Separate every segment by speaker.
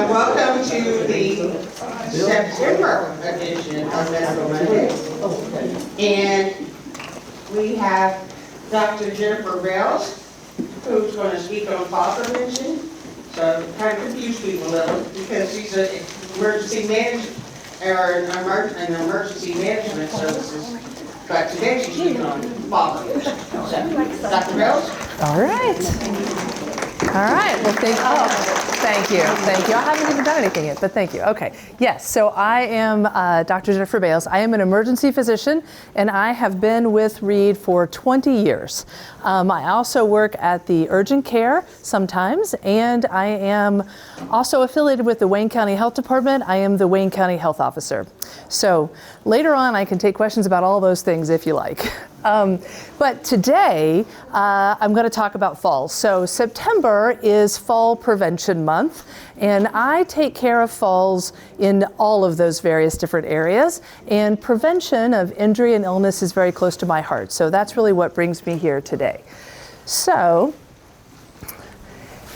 Speaker 1: and welcome to the September edition of Medical Monday. And we have Dr. Jennifer Bales, who's going to speak on fall prevention. So kind of confuse people a little because she's an emergency manager or an emergency management services. But today she's speaking on fall prevention. So, Dr. Bales.
Speaker 2: All right. Well, thank you. I haven't even done anything yet, but thank you. Okay. Yes. So I am Dr. Jennifer Bales. I am an emergency physician, and I have been with Reid for 20 years. I also work at the urgent care sometimes, and I am also affiliated with the Wayne County Health Department. I am the Wayne County Health Officer. So later on, I can take questions about all those things if you like. But today, I'm going to talk about falls. So September is Fall Prevention Month, and I take care of falls in all of those various different areas. And prevention of injury and illness is very close to my heart. So that's really what brings me here today. So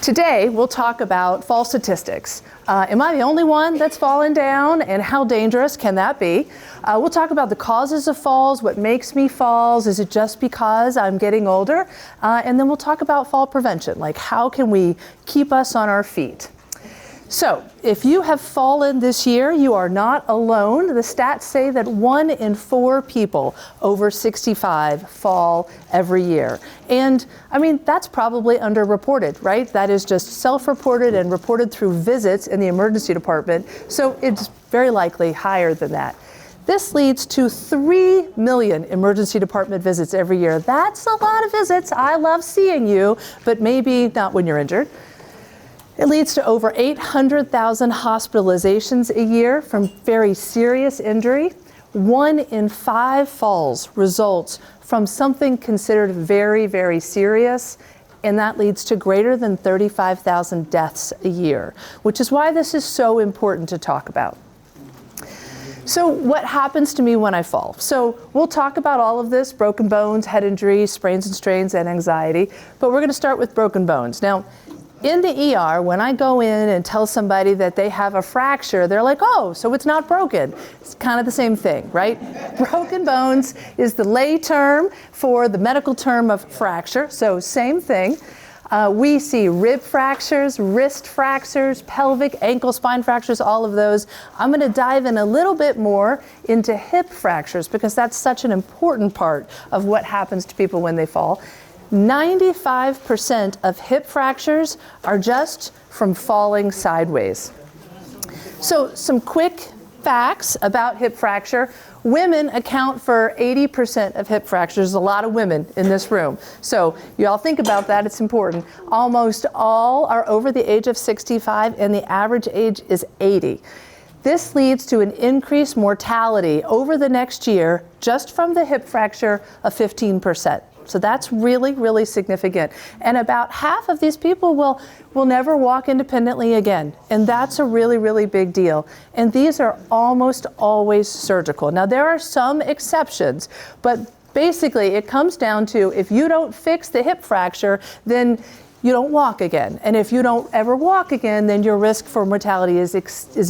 Speaker 2: today, we'll talk about fall statistics. Am I the only one that's fallen down, and how dangerous can that be? We'll talk about the causes of falls, what makes me falls, is it just because I'm getting older? And then we'll talk about fall prevention, like how can we keep us on our feet? So if you have fallen this year, you are not alone. The stats say that 1 in 4 people over 65 fall every year. And I mean, that's probably underreported, right? That is just self-reported and reported through visits in the emergency department. So it's very likely higher than that. This leads to 3 million emergency department visits every year. That's a lot of visits. I love seeing you, but maybe not when you're injured. It leads to over 800,000 hospitalizations a year from very serious injury. 1 in 5 falls results from something considered very, very serious, and that leads to greater than 35,000 deaths a year, which is why this is so important to talk about. So what happens to me when I fall? So we'll talk about all of this: broken bones, head injuries, sprains and strains, and anxiety, but we're going to start with broken bones. Now, in the ER, when I go in and tell somebody that they have a fracture, they're like, oh, so it's not broken. It's kind of the same thing, right? Broken bones is the lay term for the medical term of fracture, so same thing. We see rib fractures, wrist fractures, pelvic, ankle, spine fractures, all of those. I'm going to dive in a little bit more into hip fractures because that's such an important part of what happens to people when they fall. 95% of hip fractures are just from falling sideways. So some quick facts about hip fracture. Women account for 80% of hip fractures. There's a lot of women in this room. So you all think about that, it's important. Almost all are over the age of 65 and the average age is 80. This leads to an increased mortality over the next year just from the hip fracture of 15%. So that's really, really significant. And about half of these people will never walk independently again. And that's a really, really big deal. And these are almost always surgical. Now, there are some exceptions, but basically it comes down to if you don't fix the hip fracture, then you don't walk again. And if you don't ever walk again, then your risk for mortality is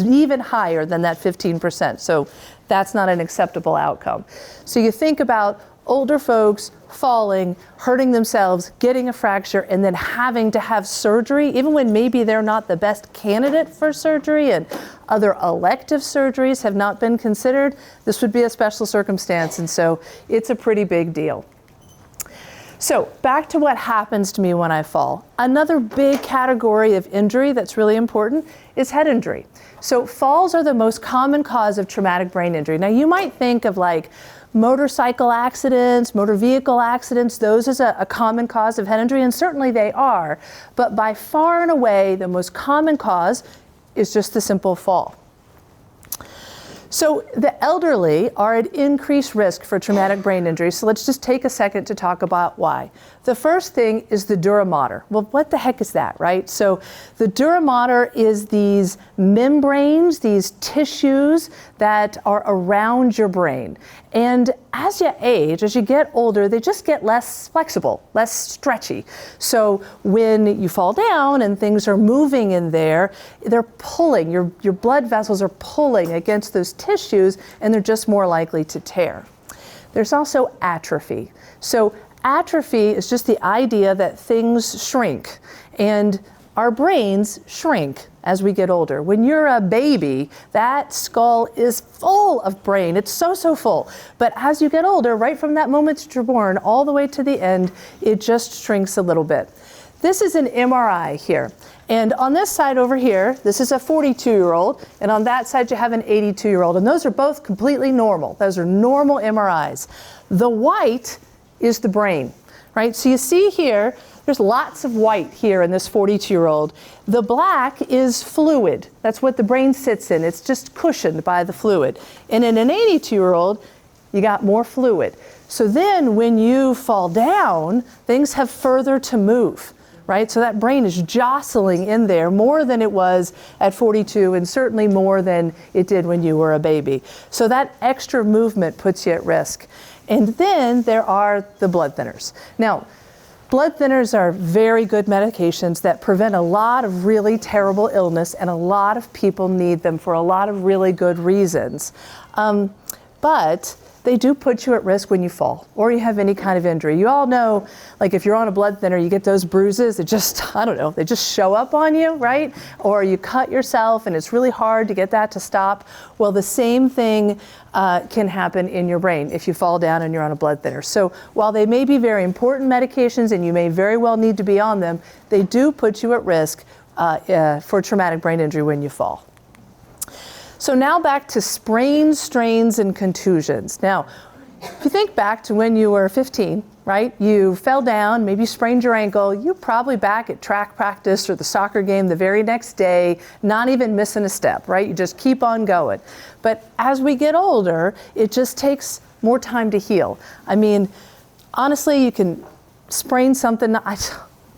Speaker 2: even higher than that 15%. So that's not an acceptable outcome. So you think about older folks falling, hurting themselves, getting a fracture, and then having to have surgery, even when maybe they're not the best candidate for surgery and other elective surgeries have not been considered. This would be a special circumstance, and so it's a pretty big deal. So back to what happens to me when I fall. Another big category of injury that's really important is head injury. So falls are the most common cause of traumatic brain injury. Now you might think of like motorcycle accidents, motor vehicle accidents, those is a common cause of head injury, and certainly they are, but by far and away the most common cause is just the simple fall. So the elderly are at increased risk for traumatic brain injury. So let's just take a second to talk about why. The first thing is the dura mater. Well, what the heck is that, right? So the dura mater is these membranes, these tissues that are around your brain. And as you age, as you get older, they just get less flexible, less stretchy. So when you fall down and things are moving in there, they're pulling, your blood vessels are pulling against those tissues, and they're just more likely to tear. There's also atrophy. So atrophy is just the idea that things shrink, and our brains shrink as we get older. When you're a baby, that skull is full of brain. It's so full. But as you get older, right from that moment that you're born all the way to the end, it just shrinks a little bit. This is an MRI here. And on this side over here, this is a 42-year-old, and on that side you have an 82-year-old. And those are both completely normal. Those are normal MRIs. The white is the brain, right? So you see here, there's lots of white here in this 42-year-old. The black is fluid. That's what the brain sits in. It's just cushioned by the fluid. And in an 82-year-old, you got more fluid. So then when you fall down, things have further to move, right? So that brain is jostling in there more than it was at 42, and certainly more than it did when you were a baby. So that extra movement puts you at risk. And then there are the blood thinners. Now, blood thinners are very good medications that prevent a lot of really terrible illness, and a lot of people need them for a lot of really good reasons. But they do put you at risk when you fall or you have any kind of injury. You all know, like if you're on a blood thinner, you get those bruises, it just, I don't know, they just show up on you, right? Or you cut yourself and it's really hard to get that to stop. Well, the same thing can happen in your brain if you fall down and you're on a blood thinner. So while they may be very important medications and you may very well need to be on them, they do put you at risk for traumatic brain injury when you fall. So now back to sprains, strains, and contusions. Now, if you think back to when you were 15, right? You fell down, maybe you sprained your ankle, you're probably back at track practice or the soccer game the very next day, not even missing a step, right? You just keep on going. But as we get older, it just takes more time to heal. I mean, honestly, you can sprain something.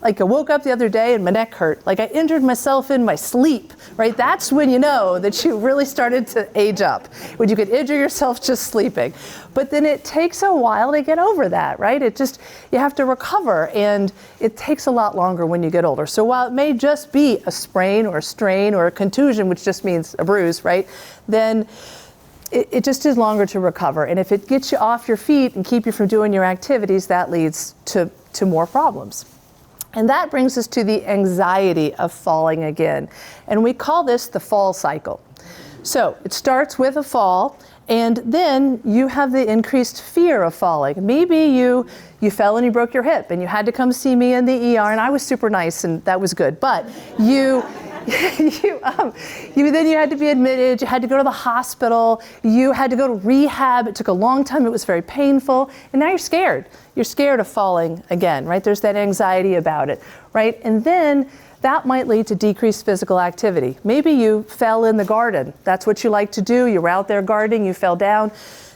Speaker 2: I woke up the other day and my neck hurt. Like I injured myself in my sleep, right? That's when you know that you really started to age up, when you could injure yourself just sleeping. But then it takes a while to get over that, right? You have to recover, and it takes a lot longer when you get older. So while it may just be a sprain or a strain or a contusion, which just means a bruise, right? Then it just is longer to recover. And if it gets you off your feet and keep you from doing your activities, that leads to more problems. And that brings us to the anxiety of falling again. And we call this the fall cycle. So it starts with a fall, and then you have the increased fear of falling. Maybe you fell and you broke your hip and you had to come see me in the ER, and I was super nice and that was good. But then you had to be admitted, you had to go to the hospital, you had to go to rehab. It took a long time, it was very painful, and now you're scared. You're scared of falling again, right? There's that anxiety about it, right? And then that might lead to decreased physical activity. Maybe you fell in the garden. That's what you like to do. You were out there gardening, you fell down.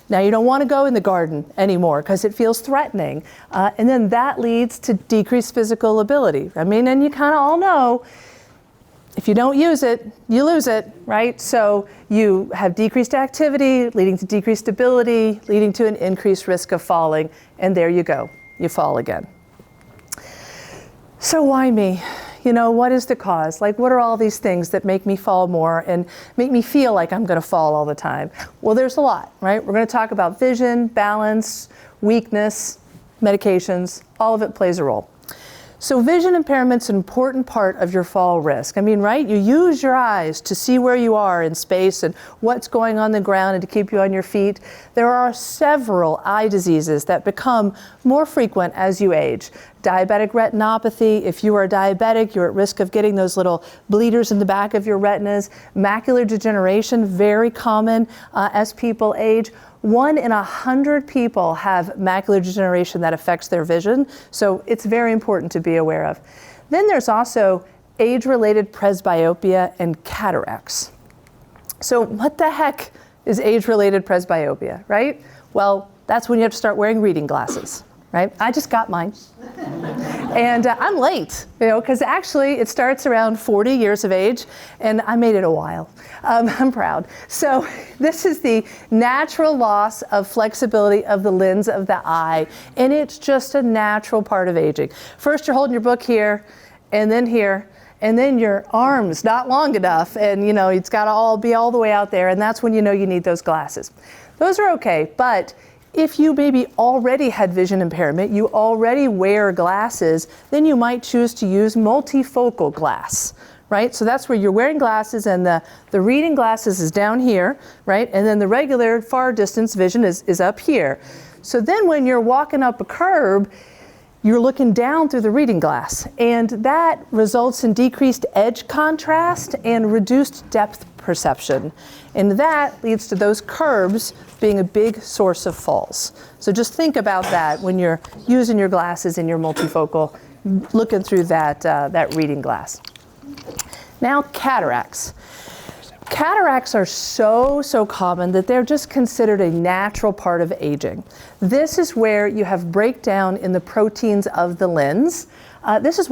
Speaker 2: Now you don't want to go in the garden anymore because it feels threatening. And then that leads to decreased physical ability. I mean, and you kind of all know, if you don't use it, you lose it, right? So you have decreased activity, leading to decreased ability, leading to an increased risk of falling, and there you go, you fall again. So why me? You know, what is the cause? Like, what are all these things that make me fall more and make me feel like I'm gonna fall all the time? Well, there's a lot, right? We're gonna talk about vision, balance, weakness, medications, all of it plays a role. So vision impairment's an important part of your fall risk. I mean, right? You use your eyes to see where you are in space and what's going on the ground and to keep you on your feet. There are several eye diseases that become more frequent as you age. Diabetic retinopathy, if you are diabetic, you're at risk of getting those little bleeders in the back of your retinas. Macular degeneration, very common as people age. 1 in 100 people have macular degeneration that affects their vision, so it's very important to be aware of. Then there's also age-related presbyopia and cataracts. So what the heck is age-related presbyopia, right? Well, that's when you have to start wearing reading glasses, right? I just got mine. And I'm late, because actually it starts around 40 years of age, and I made it a while. I'm proud. So this is the natural loss of flexibility of the lens of the eye, and it's just a natural part of aging. First, you're holding your book here, and then here, and then your arm's not long enough, and it's got to be all the way out there, and that's when you need those glasses. Those are okay, but if you maybe already had vision impairment, you already wear glasses, then you might choose to use multifocal glass, right? So that's where you're wearing glasses, and the reading glasses is down here, right? And then the regular far distance vision is up here. So then when you're walking up a curb, you're looking down through the reading glass, and that results in decreased edge contrast and reduced depth perception. And that leads to those curbs being a big source of falls. So just think about that when you're using your glasses in your multifocal, looking through that reading glass. Now, cataracts. Cataracts are so common that they're just considered a natural part of aging. This is where you have breakdown in the proteins of the lens. This is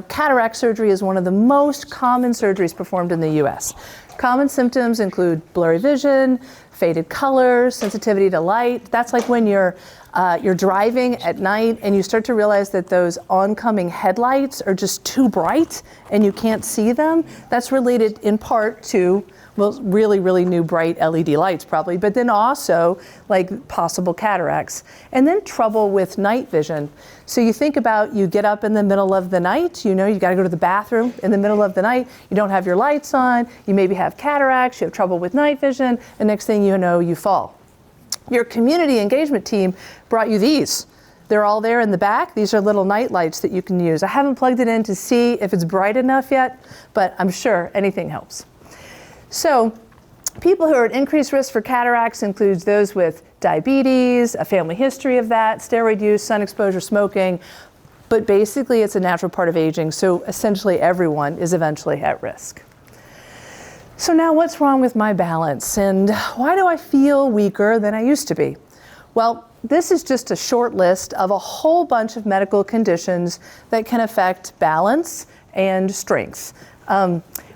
Speaker 2: cataract surgery is one of the most common surgeries performed in the US. Common symptoms include blurry vision, faded colors, sensitivity to light. That's like when you're driving at night and you start to realize that those oncoming headlights are just too bright and you can't see them. That's related in part to, really new bright LED lights probably, but then also like possible cataracts. And then trouble with night vision. So you think about, you get up in the middle of the night, you got to go to the bathroom in the middle of the night, you don't have your lights on, you maybe have cataracts, you have trouble with night vision, and next thing you know, you fall. Your community engagement team brought you these. They're all there in the back. These are little night lights that you can use. I haven't plugged it in to see if it's bright enough yet, but I'm sure anything helps. So people who are at increased risk for cataracts includes those with diabetes, a family history of that, steroid use, sun exposure, smoking, but basically it's a natural part of aging, so essentially everyone is eventually at risk. So now what's wrong with my balance, and why do I feel weaker than I used to be? Well, this is just a short list of a whole bunch of medical conditions that can affect balance and strength.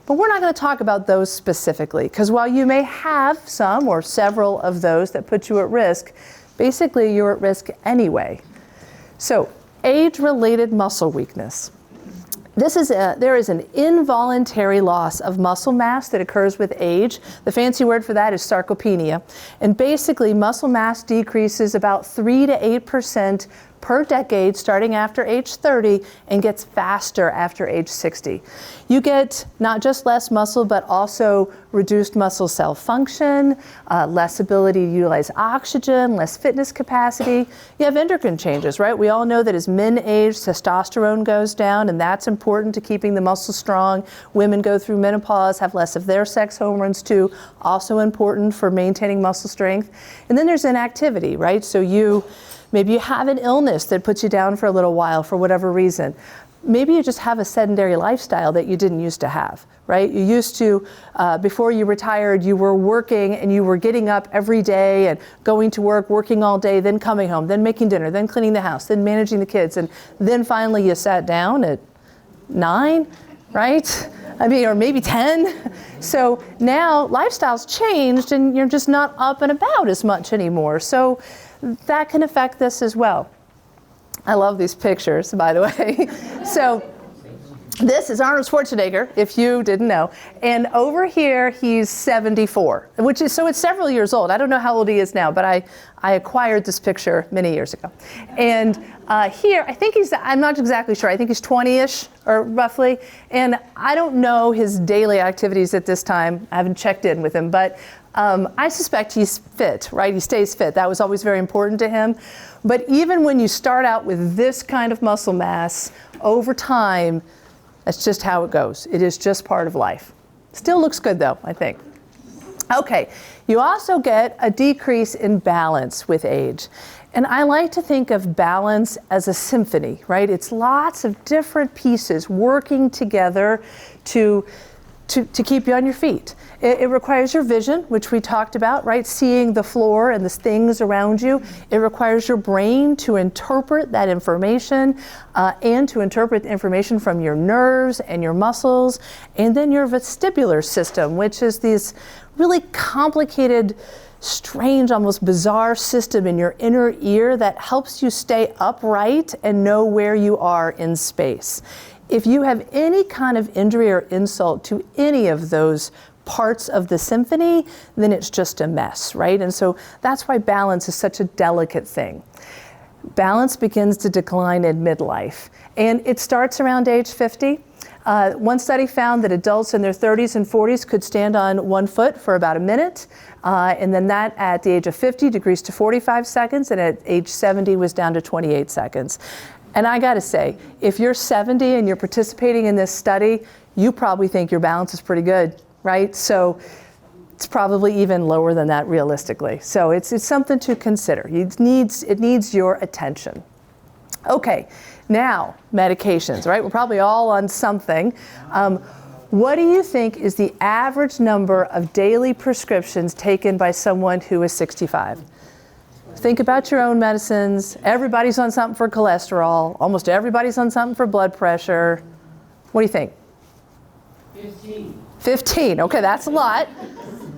Speaker 2: But we're not going to talk about those specifically, because while you may have some or several of those that put you at risk, basically you're at risk anyway. So, age-related muscle weakness. There is an involuntary loss of muscle mass that occurs with age. The fancy word for that is sarcopenia. And basically, muscle mass decreases about 3 to 8% per decade starting after age 30 and gets faster after age 60. You get not just less muscle, but also reduced muscle cell function, less ability to utilize oxygen, less fitness capacity. You have endocrine changes, right? We all know that as men age, testosterone goes down, and that's important to keeping the muscle strong. Women go through menopause, have less of their sex hormones too, also important for maintaining muscle strength. And then there's inactivity, right? So maybe you have an illness that puts you down for a little while for whatever reason. Maybe you just have a sedentary lifestyle that you didn't used to have, right? You used to, before you retired, you were working and you were getting up every day and going to work, working all day, then coming home, then making dinner, then cleaning the house, then managing the kids, and then finally you sat down at 9, right? Or maybe 10. So now lifestyle's changed and you're just not up and about as much anymore. So that can affect this as well. I love these pictures, by the way. So this is Arnold Schwarzenegger, if you didn't know. And over here, he's 74, so it's several years old. I don't know how old he is now, but I acquired this picture many years ago. And here, I think I'm not exactly sure, I think he's 20-ish, or roughly. And I don't know his daily activities at this time. I haven't checked in with him, but I suspect he's fit, right? He stays fit. That was always very important to him. But even when you start out with this kind of muscle mass, over time, that's just how it goes. It is just part of life. Still looks good though, I think. Okay, you also get a decrease in balance with age. And I like to think of balance as a symphony, right? It's lots of different pieces working together to to keep you on your feet. It requires your vision, which we talked about, right? Seeing the floor and the things around you. It requires your brain to interpret that information and to interpret the information from your nerves and your muscles, and then your vestibular system, which is this really complicated, strange, almost bizarre system in your inner ear that helps you stay upright and know where you are in space. If you have any kind of injury or insult to any of those parts of the symphony, then it's just a mess, right? And so that's why balance is such a delicate thing. Balance begins to decline in midlife, and it starts around age 50. One study found that adults in their 30s and 40s could stand on one foot for about a minute, and then that at the age of 50 decreased to 45 seconds, and at age 70 was down to 28 seconds. And I gotta say, if you're 70 and you're participating in this study, you probably think your balance is pretty good, right? So it's probably even lower than that realistically. So it's something to consider. It needs your attention. Okay, now medications, right? We're probably all on something. What do you think is the average number of daily prescriptions taken by someone who is 65? Think about your own medicines. Everybody's on something for cholesterol. Almost everybody's on something for blood pressure. What do you think? 15. Okay, that's a lot.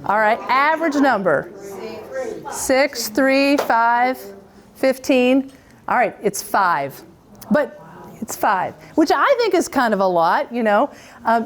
Speaker 2: All right, average number. 6, 3, 5, 15. All right, it's 5. But it's 5, which I think is kind of a lot, you know.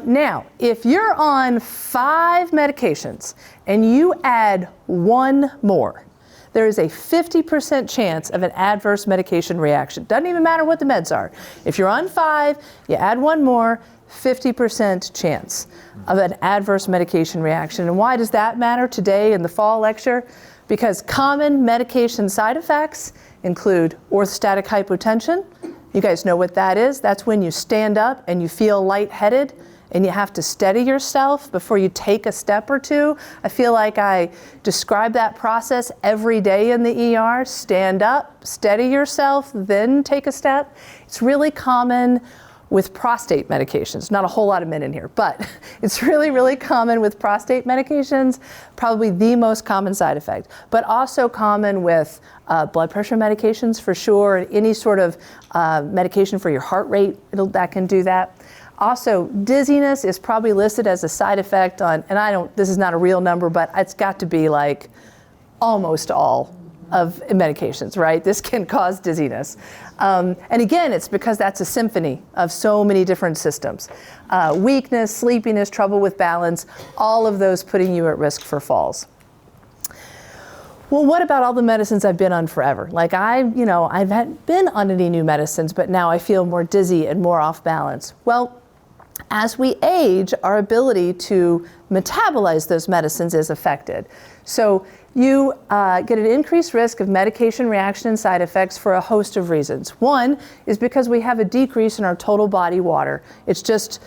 Speaker 2: Now, if you're on 5 medications and you add 1 more, there is a 50% chance of an adverse medication reaction. Doesn't even matter what the meds are. If you're on 5, you add 1 more, 50% chance of an adverse medication reaction. And why does that matter today in the fall lecture? Because common medication side effects include orthostatic hypotension. You guys know what that is. That's when you stand up and you feel lightheaded and you have to steady yourself before you take a step or two. I feel like I describe that process every day in the ER. Stand up, steady yourself, then take a step. It's really common with prostate medications. Not a whole lot of men in here, but it's really, really common with prostate medications, probably the most common side effect, but also common with blood pressure medications for sure, any sort of medication for your heart rate, that can do that. Also, dizziness is probably listed as a side effect on, and this is not a real number, but it's got to be like almost all of medications, right? This can cause dizziness. And again, it's because that's a symphony of so many different systems. Weakness, sleepiness, trouble with balance, all of those putting you at risk for falls. Well, what about all the medicines I've been on forever? Like I've been on any new medicines, but now I feel more dizzy and more off balance. Well, as we age, our ability to metabolize those medicines is affected. So you get an increased risk of medication reaction and side effects for a host of reasons. One is because we have a decrease in our total body water. It's just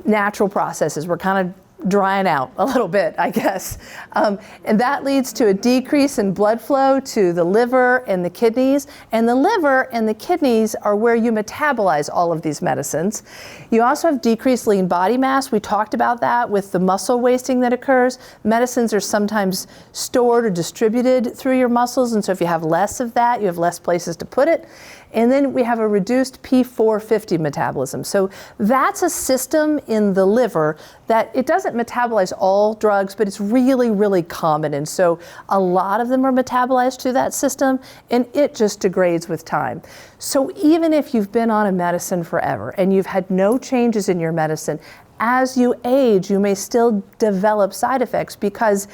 Speaker 2: natural processes. We're kind of drying out a little bit, I guess. And that leads to a decrease in blood flow to the liver and the kidneys. And the liver and the kidneys are where you metabolize all of these medicines. You also have decreased lean body mass. We talked about that with the muscle wasting that occurs. Medicines are sometimes stored or distributed through your muscles. And so if you have less of that, you have less places to put it. And then we have a reduced P450 metabolism. So that's a system in the liver that it doesn't metabolize all drugs, but it's really, really common. And so a lot of them are metabolized to that system, and it just degrades with time. So even if you've been on a medicine forever and you've had no changes in your medicine, as you age, you may still develop side effects because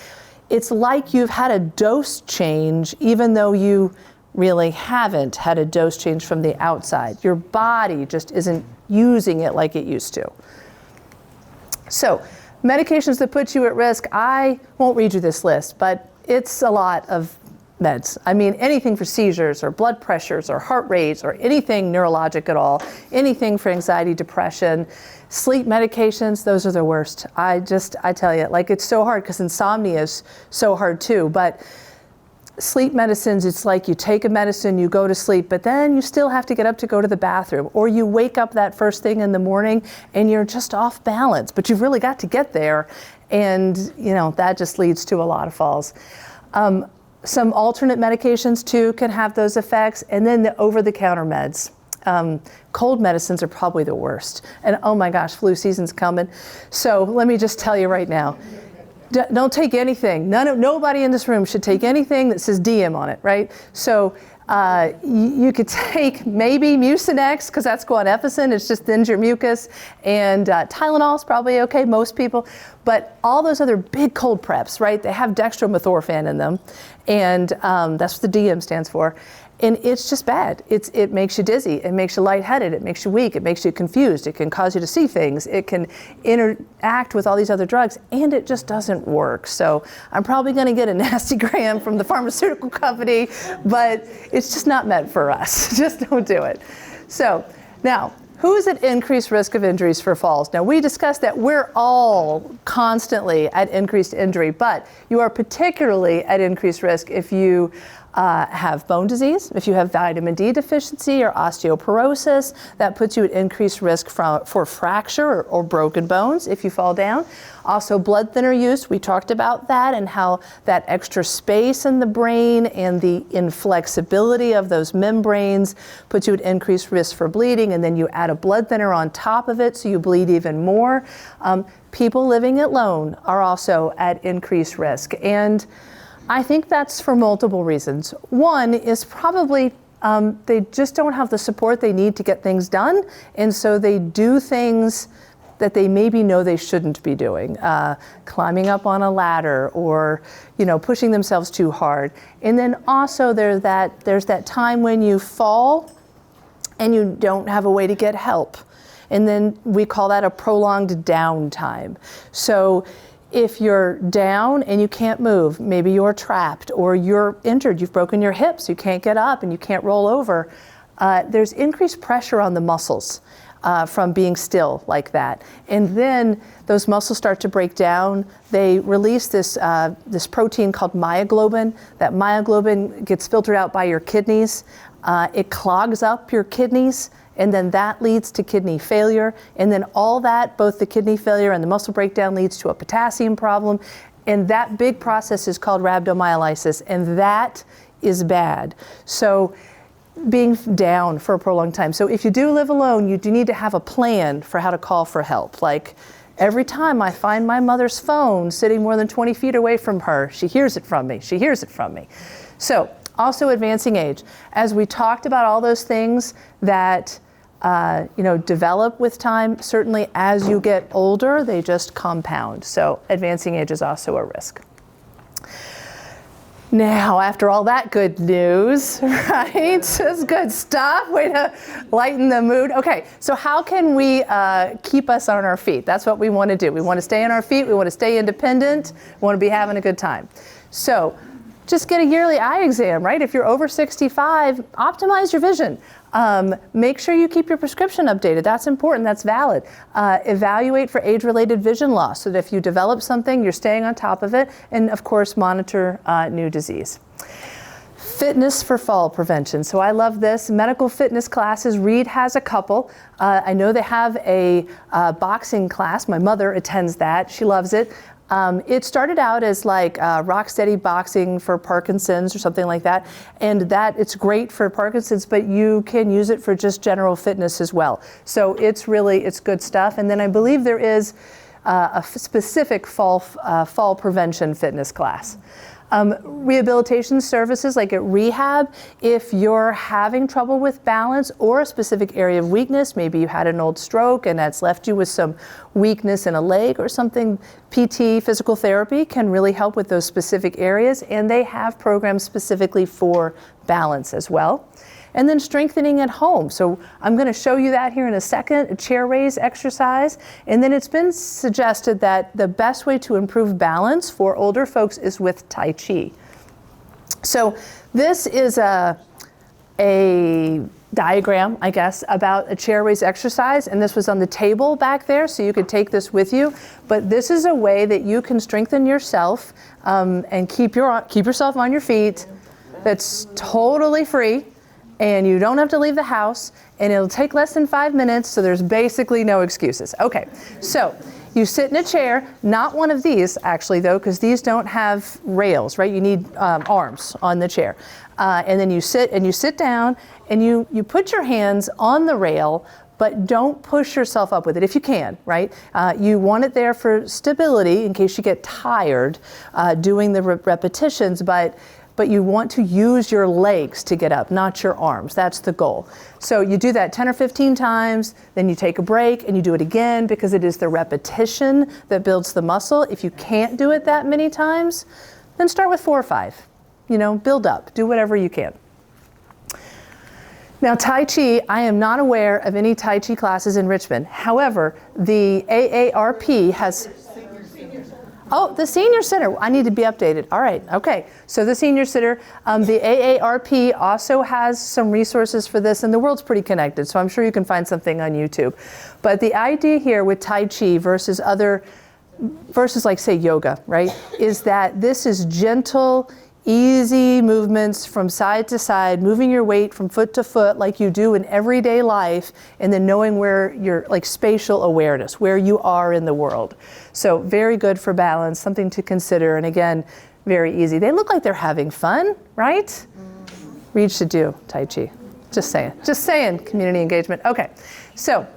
Speaker 2: it's like you've had a dose change, even though you really haven't had a dose change from the outside. Your body just isn't using it like it used to. So, medications that put you at risk, I won't read you this list, but it's a lot of meds. I mean, anything for seizures or blood pressures or heart rates or anything neurologic at all, anything for anxiety, depression, sleep medications, those are the worst. I tell you, like it's so hard because insomnia is so hard too, but sleep medicines, it's like you take a medicine, you go to sleep, but then you still have to get up to go to the bathroom, or you wake up that first thing in the morning and you're just off balance, but you've really got to get there, and that just leads to a lot of falls. Some alternate medications too can have those effects, and then the over-the-counter meds. Cold medicines are probably the worst, and oh my gosh, flu season's coming. So let me just tell you right now, don't take anything. Nobody in this room should take anything that says DM on it, right? So you could take maybe Mucinex, because that's guanefacine, it just thins your mucus, and Tylenol is probably okay, most people. But all those other big cold preps, right, they have dextromethorphan in them, and that's what the DM stands for. And it's just bad. It makes you dizzy, it makes you lightheaded, it makes you weak, it makes you confused, it can cause you to see things, it can interact with all these other drugs, and it just doesn't work. So I'm probably gonna get a nasty gram from the pharmaceutical company, but it's just not meant for us. Just don't do it. So now, who is at increased risk of injuries for falls? Now, we discussed that we're all constantly at increased injury, but you are particularly at increased risk if you have bone disease, if you have vitamin D deficiency or osteoporosis. That puts you at increased risk for fracture or broken bones if you fall down. Also, blood thinner use, we talked about that and how that extra space in the brain and the inflexibility of those membranes puts you at increased risk for bleeding, and then you add a blood thinner on top of it so you bleed even more. People living alone are also at increased risk, and I think that's for multiple reasons. One is probably they just don't have the support they need to get things done, and so they do things that they maybe know they shouldn't be doing, climbing up on a ladder, or pushing themselves too hard. And then also there's that time when you fall and you don't have a way to get help, and then we call that a prolonged downtime. So if you're down and you can't move, maybe you're trapped or you're injured, you've broken your hips, you can't get up and you can't roll over, there's increased pressure on the muscles from being still like that. And then those muscles start to break down. They release this protein called myoglobin. That myoglobin gets filtered out by your kidneys. It clogs up your kidneys, and then that leads to kidney failure. And then all that, both the kidney failure and the muscle breakdown, leads to a potassium problem. And that big process is called rhabdomyolysis, and that is bad. So being down for a prolonged time. So if you do live alone, you do need to have a plan for how to call for help. Like, every time I find my mother's phone sitting more than 20 feet away from her, she hears it from me, she hears it from me. So also advancing age. As we talked about all those things that develop with time, certainly as you get older, they just compound. So advancing age is also a risk. Now, after all that good news, right? That's good stuff. Way to lighten the mood. Okay, so how can we keep us on our feet? That's what we want to do. We want to stay on our feet. We want to stay independent. We want to be having a good time. So just get a yearly eye exam, right? If you're over 65, optimize your vision. Make sure you keep your prescription updated. That's important. That's valid. Evaluate for age-related vision loss so that if you develop something, you're staying on top of it. And of course, monitor new disease. Fitness for fall prevention. So I love this. Medical fitness classes. Reid has a couple. I know they have a boxing class. My mother attends that. She loves it. It started out as like rock steady boxing for Parkinson's or something like that, and that it's great for Parkinson's, but you can use it for just general fitness as well. So it's good stuff. And then I believe there is a specific fall prevention fitness class. Rehabilitation services like at rehab, if you're having trouble with balance or a specific area of weakness, maybe you had an old stroke and that's left you with some weakness in a leg or something, PT, physical therapy, can really help with those specific areas, and they have programs specifically for balance as well. And then strengthening at home. So I'm going to show you that here in a second, a chair raise exercise. And then it's been suggested that the best way to improve balance for older folks is with Tai Chi. So this is a diagram, I guess, about a chair raise exercise. And this was on the table back there, so you could take this with you. But this is a way that you can strengthen yourself and keep yourself on your feet that's totally free, and you don't have to leave the house, and it'll take less than 5 minutes, so there's basically no excuses. Okay, so you sit in a chair, not one of these actually though, because these don't have rails, right? You need arms on the chair. And then you sit down, and you put your hands on the rail, but don't push yourself up with it if you can, right? You want it there for stability in case you get tired doing the repetitions, but you want to use your legs to get up, not your arms. That's the goal. So you do that 10 or 15 times, then you take a break and you do it again, because it is the repetition that builds the muscle. If you can't do it that many times, then start with 4 or 5. Build up, do whatever you can. Now, Tai Chi, I am not aware of any Tai Chi classes in Richmond. However, the AARP has... Oh, the Senior Center. I need to be updated. All right. Okay. So the Senior Center, the AARP also has some resources for this, and the world's pretty connected, so I'm sure you can find something on YouTube. But the idea here with Tai Chi versus like, say, yoga, right, is that this is gentle, easy movements from side to side, moving your weight from foot to foot like you do in everyday life, and then knowing where your spatial awareness, where you are in the world. So very good for balance, something to consider, and again, very easy. They look like they're having fun, right? Mm-hmm. Reid should do Tai Chi. Just saying, community engagement. Okay, so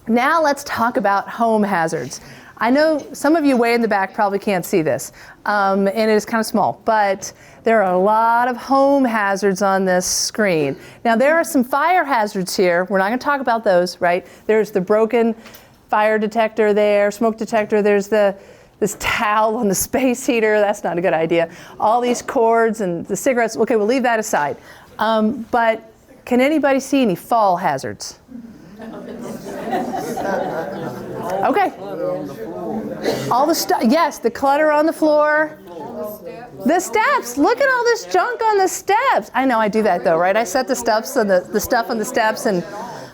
Speaker 2: now let's talk about home hazards. I know some of you way in the back probably can't see this, and it is kind of small, but there are a lot of home hazards on this screen. Now, there are some fire hazards here. We're not going to talk about those, right? There's the broken fire detector there, smoke detector. There's this towel on the space heater. That's not a good idea. All these cords and the cigarettes. Okay, we'll leave that aside. But can anybody see any fall hazards? Okay. All the stuff, yes, the clutter on the floor. The steps. Look at all this junk on the steps. I know I do that though, right? I set the steps and the stuff on the steps, and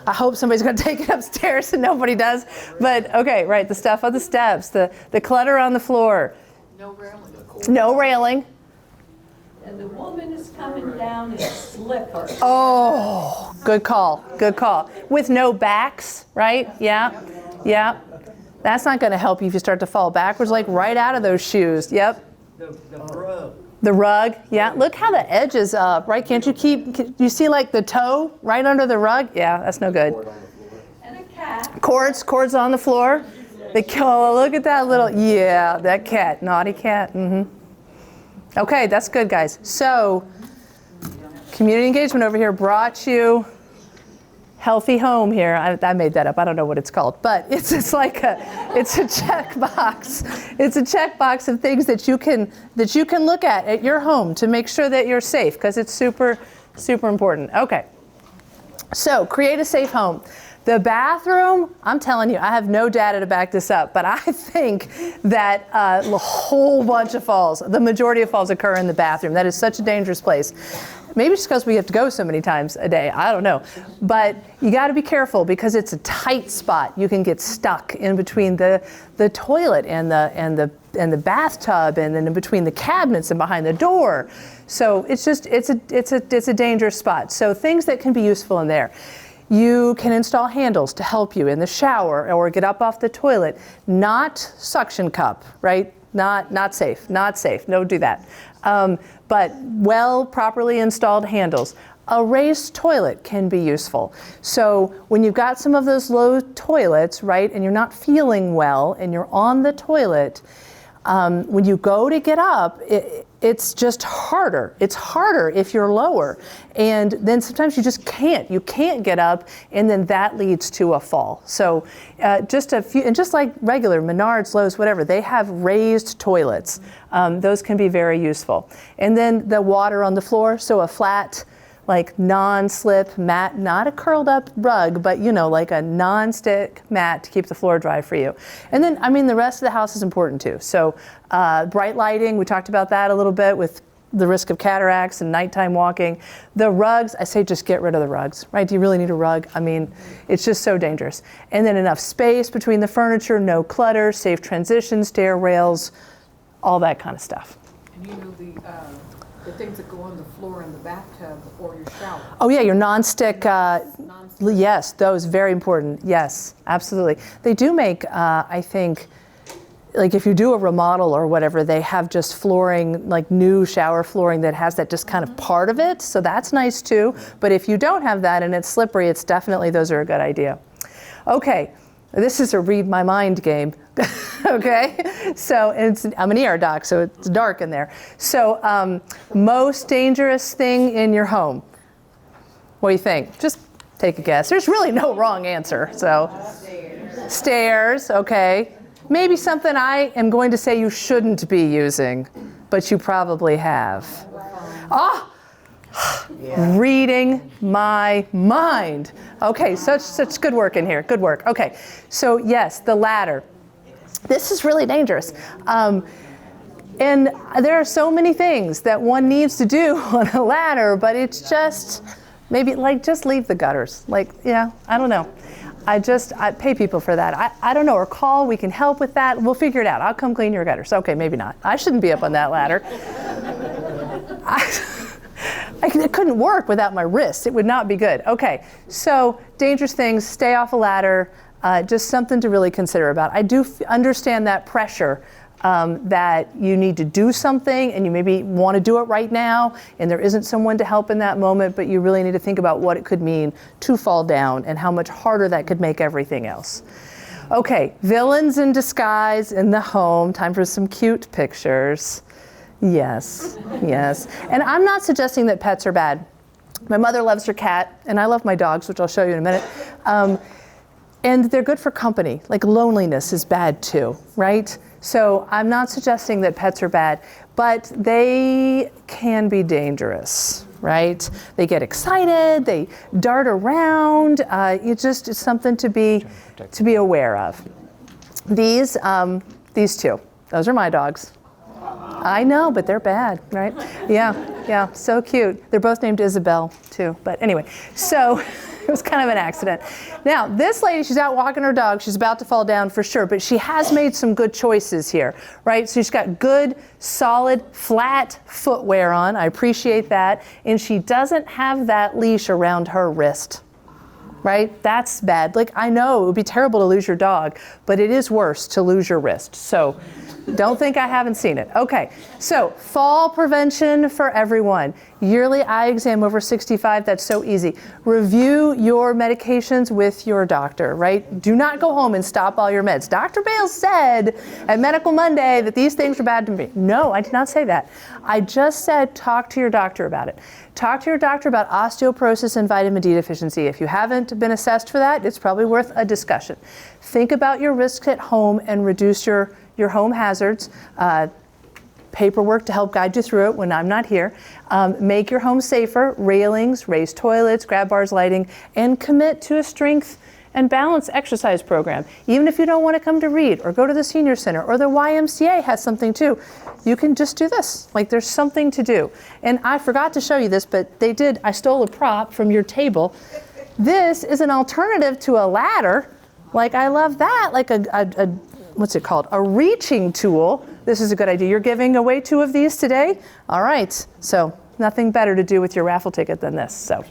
Speaker 2: I hope somebody's going to take it upstairs and nobody does. But okay, right, the stuff on the steps, the clutter on the floor.
Speaker 3: No railing.
Speaker 2: No railing.
Speaker 3: And the woman is coming down in slippers.
Speaker 2: Oh, good call. Good call. With no backs, right? Yeah. Yeah. That's not going to help you if you start to fall backwards, like right out of those shoes. Yep.
Speaker 4: The rug.
Speaker 2: The rug. Yeah. Look how the edge is up, right? Can't you see like the toe right under the rug? Yeah, that's no good.
Speaker 3: And a cat.
Speaker 2: Cords on the floor. Look at that little, yeah, that cat, naughty cat. Mm-hmm. Okay, that's good, guys. So, community engagement over here brought you Healthy Home here. I made that up. I don't know what it's called, but it's a checkbox. It's a checkbox of things that you can look at your home to make sure that you're safe, because it's super, super important. Okay. So, create a safe home. The bathroom, I'm telling you, I have no data to back this up, but I think that a whole bunch of falls, the majority of falls occur in the bathroom. That is such a dangerous place. Maybe just because we have to go so many times a day, I don't know. But you got to be careful because it's a tight spot. You can get stuck in between the toilet and the bathtub, and then in between the cabinets and behind the door. So it's a dangerous spot. So things that can be useful in there. You can install handles to help you in the shower or get up off the toilet. Not suction cup, right? Not safe. Don't do that. But properly installed handles. A raised toilet can be useful. So when you've got some of those low toilets, right, and you're not feeling well and you're on the toilet, when you go to get up, it's just harder. It's harder if you're lower. And then sometimes you just can't. You can't get up, and then that leads to a fall. So just a few, and just like regular Menards, Lowe's, whatever, they have raised toilets. Those can be very useful. And then the water on the floor, so a flat, like non-slip mat, not a curled up rug, but like a non-stick mat to keep the floor dry for you. And then, the rest of the house is important too. So bright lighting, we talked about that a little bit with the risk of cataracts and nighttime walking. The rugs, I say just get rid of the rugs, right? Do you really need a rug? It's just so dangerous. And then enough space between the furniture, no clutter, safe transition, stair rails, all that kind of stuff.
Speaker 5: And
Speaker 4: The things that go on the floor in the bathtub or your shower.
Speaker 2: Oh yeah, your nonstick, yes, those, very important. Yes, absolutely. They do make, I think, like if you do a remodel or whatever, they have just flooring, like new shower flooring that has that just kind of part of it. So that's nice too. But if you don't have that and it's slippery, it's definitely, those are a good idea. Okay, this is a read my mind game. Okay, so I'm an ER doc, so it's dark in there. So most dangerous thing in your home. What do you think? Just take a guess. There's really no wrong answer. So stairs, okay. Maybe something I am going to say you shouldn't be using, but you probably have. Ah, reading my mind. Okay, such good work in here. Good work. Okay, so yes, the ladder. This is really dangerous. And there are so many things that one needs to do on a ladder, but it's just, maybe like just leave the gutters. Like, yeah, I don't know. I pay people for that. I don't know, or call, we can help with that. We'll figure it out. I'll come clean your gutters. Okay, maybe not. I shouldn't be up on that ladder. It couldn't work without my wrists. It would not be good. Okay, so dangerous things, stay off a ladder, just something to really consider about. I do understand that pressure that you need to do something and you maybe want to do it right now and there isn't someone to help in that moment, but you really need to think about what it could mean to fall down and how much harder that could make everything else. Okay, villains in disguise in the home. Time for some cute pictures. Yes, yes. And I'm not suggesting that pets are bad. My mother loves her cat and I love my dogs, which I'll show you in a minute. And they're good for company. Like loneliness is bad too, right? So I'm not suggesting that pets are bad, but they can be dangerous, right? They get excited, they dart around. It's something to be aware of. These two, those are my dogs. I know, but they're bad, right? Yeah, so cute. They're both named Isabel too, but anyway, so it was kind of an accident. Now, this lady, she's out walking her dog. She's about to fall down for sure, but she has made some good choices here, right? So she's got good, solid, flat footwear on. I appreciate that. And she doesn't have that leash around her wrist, right? That's bad. Like, I know it would be terrible to lose your dog, but it is worse to lose your wrist. So don't think I haven't seen it. Okay, so fall prevention for everyone. Yearly eye exam over 65, that's so easy. Review your medications with your doctor, right? Do not go home and stop all your meds. Dr. Bales said at Medical Monday that these things are bad to me. No, I did not say that. I just said talk to your doctor about it. Talk to your doctor about osteoporosis and vitamin D deficiency. If you haven't been assessed for that, it's probably worth a discussion. Think about your risks at home and reduce your home hazards, paperwork to help guide you through it when I'm not here. Make your home safer, railings, raised toilets, grab bars, lighting, and commit to a strength and balance exercise program. Even if you don't want to come to Reid or go to the senior center or the YMCA has something too, you can just do this. Like there's something to do. And I forgot to show you this, but I stole a prop from your table. This is an alternative to a ladder. Like I love that, like a what's it called? A reaching tool. This is a good idea. You're giving away 2 of these today? All right, so nothing better to do with your raffle ticket than this, so.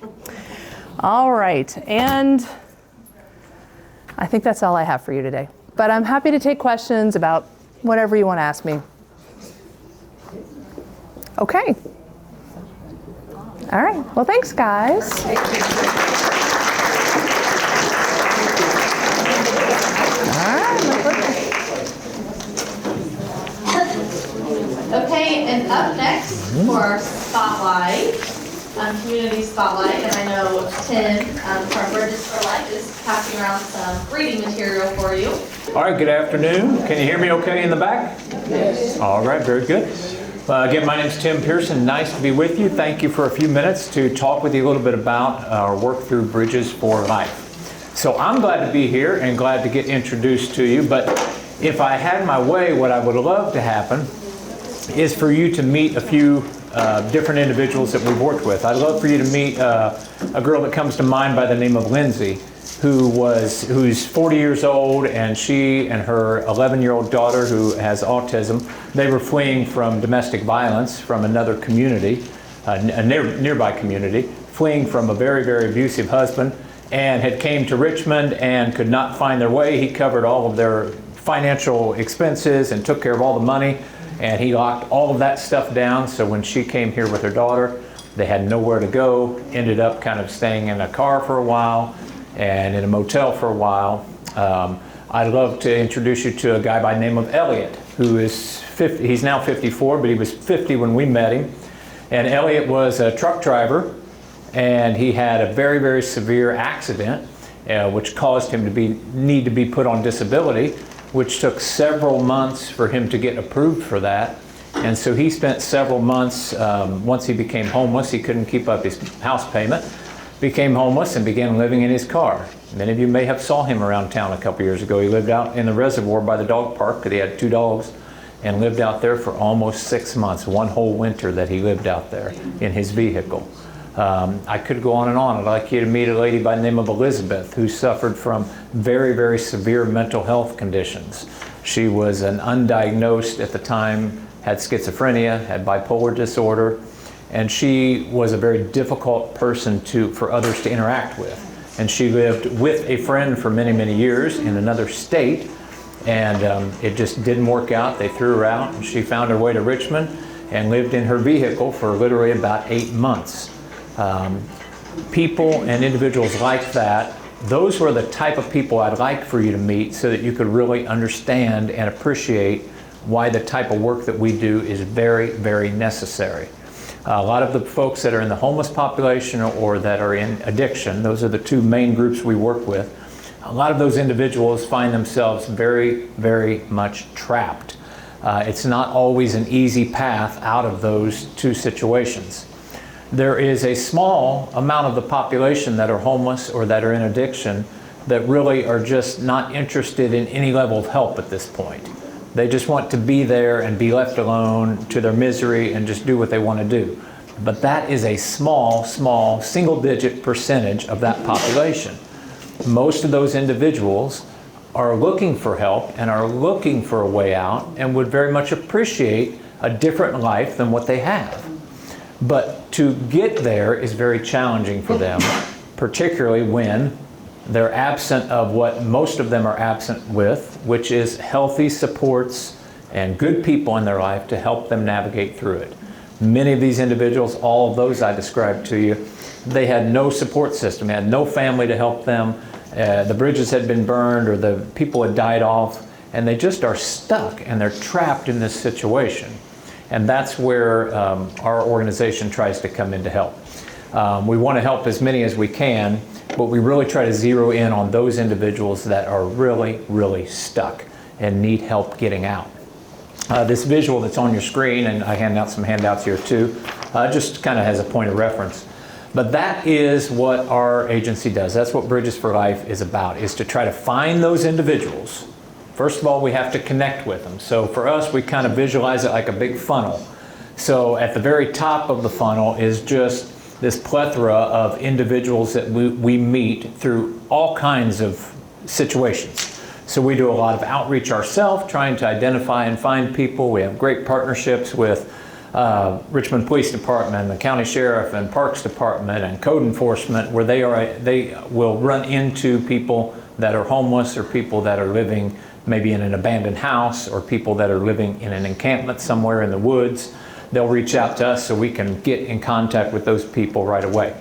Speaker 2: All right, and I think that's all I have for you today. But I'm happy to take questions about whatever you want to ask me. Okay. All right, well, thanks, guys.
Speaker 5: Okay, and up next for our spotlight, community spotlight, and I know Tim from Bridges for Life is passing around some reading material for you.
Speaker 6: All right, good afternoon. Can you hear me okay in the back? Yes. All right, very good. Again, my name is Tim Pierson. Nice to be with you. Thank you for a few minutes to talk with you a little bit about our work through Bridges for Life. So I'm glad to be here and glad to get introduced to you, but if I had my way, what I would love to happen is for you to meet a few different individuals that we've worked with. I'd love for you to meet a girl that comes to mind by the name of Lindsay. who's 40 years old, and she and her 11-year-old daughter who has autism, they were fleeing from domestic violence from another community, a nearby community, fleeing from a very, very abusive husband, and had came to Richmond and could not find their way. He covered all of their financial expenses and took care of all the money, and he locked all of that stuff down. So when she came here with her daughter, they had nowhere to go, ended up kind of staying in a car for a while and in a motel for a while. I'd love to introduce you to a guy by the name of Elliot, who is 50, he's now 54, but he was 50 when we met him. And Elliot was a truck driver, and he had a very, very severe accident, which caused him to need to be put on disability, which took several months for him to get approved for that. And so he spent several months, once he became homeless, he couldn't keep up his house payment, became homeless and began living in his car. Many of you may have saw him around town a couple years ago. He lived out in the reservoir by the dog park because he had 2 dogs, and lived out there for almost 6 months, one whole winter that he lived out there in his vehicle. I could go on and on. I'd like you to meet a lady by the name of Elizabeth, who suffered from very, very severe mental health conditions. She was an undiagnosed at the time, had schizophrenia, had bipolar disorder, and she was a very difficult person for others to interact with. And she lived with a friend for many, many years in another state, and it just didn't work out. They threw her out, and she found her way to Richmond and lived in her vehicle for literally about 8 months. People and individuals like that, those were the type of people I'd like for you to meet so that you could really understand and appreciate why the type of work that we do is very, very necessary. A lot of the folks that are in the homeless population or that are in addiction, those are the 2 main groups we work with. A lot of those individuals find themselves very, very much trapped. It's not always an easy path out of those 2 situations. There is a small amount of the population that are homeless or that are in addiction that really are just not interested in any level of help at this point. They just want to be there and be left alone to their misery and just do what they want to do. But that is a small, single-digit percentage of that population. Most of those individuals are looking for help and are looking for a way out and would very much appreciate a different life than what they have. But to get there is very challenging for them, particularly when they're absent of what most of them are absent with, which is healthy supports and good people in their life to help them navigate through it. Many of these individuals, all of those I described to you, they had no support system, had no family to help them. The bridges had been burned or the people had died off, and they just are stuck and they're trapped in this situation. And that's where our organization tries to come in to help. We want to help as many as we can, but we really try to zero in on those individuals that are really, really stuck and need help getting out. This visual that's on your screen, and I hand out some handouts here too, just kind of has a point of reference. But that is what our agency does. That's what Bridges for Life is about, is to try to find those individuals. First of all, we have to connect with them. So for us, we kind of visualize it like a big funnel. So at the very top of the funnel is just this plethora of individuals that we meet through all kinds of situations. So we do a lot of outreach ourselves, trying to identify and find people. We have great partnerships with Richmond Police Department, the County Sheriff, and Parks Department, and Code Enforcement, where they will run into people that are homeless or people that are living maybe in an abandoned house or people that are living in an encampment somewhere in the woods. They'll reach out to us so we can get in contact with those people right away.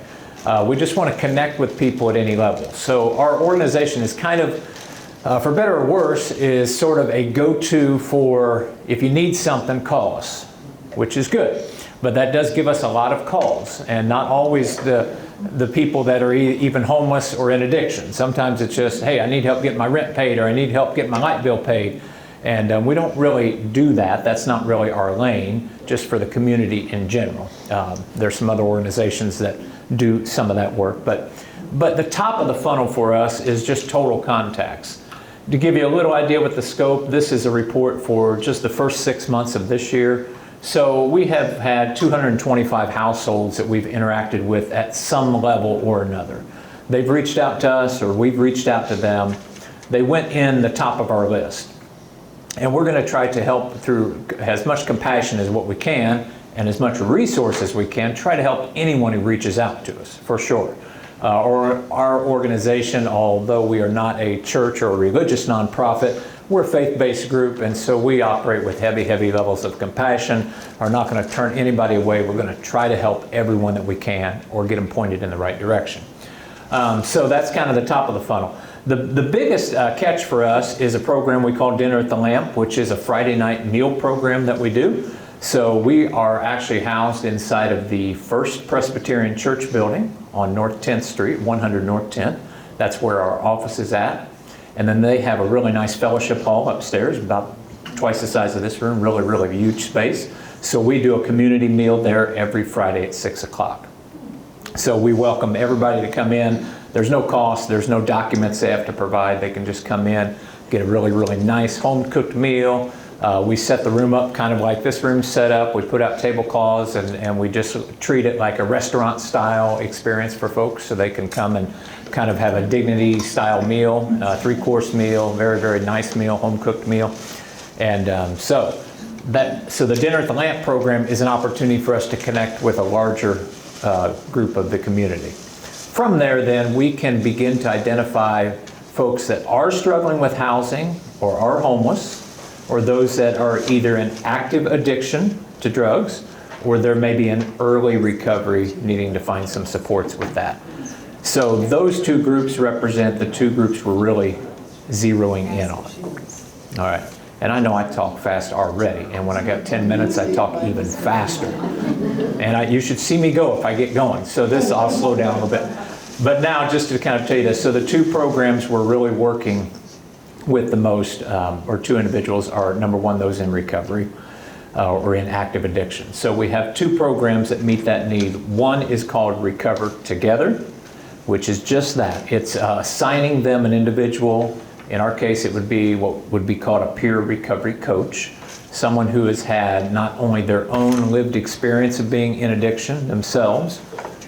Speaker 6: We just want to connect with people at any level. So our organization is kind of, for better or worse, is sort of a go-to for if you need something, call us, which is good. But that does give us a lot of calls, and not always the people that are even homeless or in addiction. Sometimes it's just, hey, I need help getting my rent paid, or I need help getting my light bill paid. And we don't really do that. That's not really our lane, just for the community in general. There's some other organizations that do some of that work. But the top of the funnel for us is just total contacts. To give you a little idea with the scope, this is a report for just the first 6 months of this year. So we have had 225 households that we've interacted with at some level or another. they've reached out to us or we've reached out to them, they went in the top of our list. And we're going to try to help through as much compassion as what we can and as much resource as we can, try to help anyone who reaches out to us, for sure. Or our organization, although we are not a church or a religious nonprofit, we're a faith-based group, and so we operate with heavy, heavy levels of compassion, are not going to turn anybody away. We're going to try to help everyone that we can or get them pointed in the right direction. So that's kind of the top of the funnel. The biggest catch for us is a program we call Dinner at the Lamp, which is a Friday night meal program that we do. So we are actually housed inside of the First Presbyterian Church building on North 10th Street, 100 North 10th. That's where our office is at. And then they have a really nice fellowship hall upstairs, about twice the size of this room, really, really huge space. So we do a community meal there every Friday at 6 o'clock. So we welcome everybody to come in. There's no cost, there's no documents they have to provide. They can just come in, get a really, really nice home-cooked meal. We set the room up kind of like this room's set up. We put out tablecloths and we just treat it like a restaurant-style experience for folks so they can come and kind of have a dignity-style meal, three-course meal, very, very nice meal, home-cooked meal. And so the Dinner at the Lamp program is an opportunity for us to connect with a larger group of the community. From there, then, we can begin to identify folks that are struggling with housing or are homeless, or those that are either in active addiction to drugs, or there may be an early recovery needing to find some supports with that. So those two groups represent the two groups we're really zeroing in on. All right. And I know I talk fast already, and when I got 10 minutes, I talk even faster. And you should see me go if I get going. So I'll slow down a little bit. But now, just to kind of tell you this, so the two programs we're really working with the most, or two individuals, are number one, those in recovery or in active addiction. So we have two programs that meet that need. One is called Recover Together, which is just that. It's assigning them an individual. In our case, it would be what would be called a peer recovery coach, someone who has had not only their own lived experience of being in addiction themselves,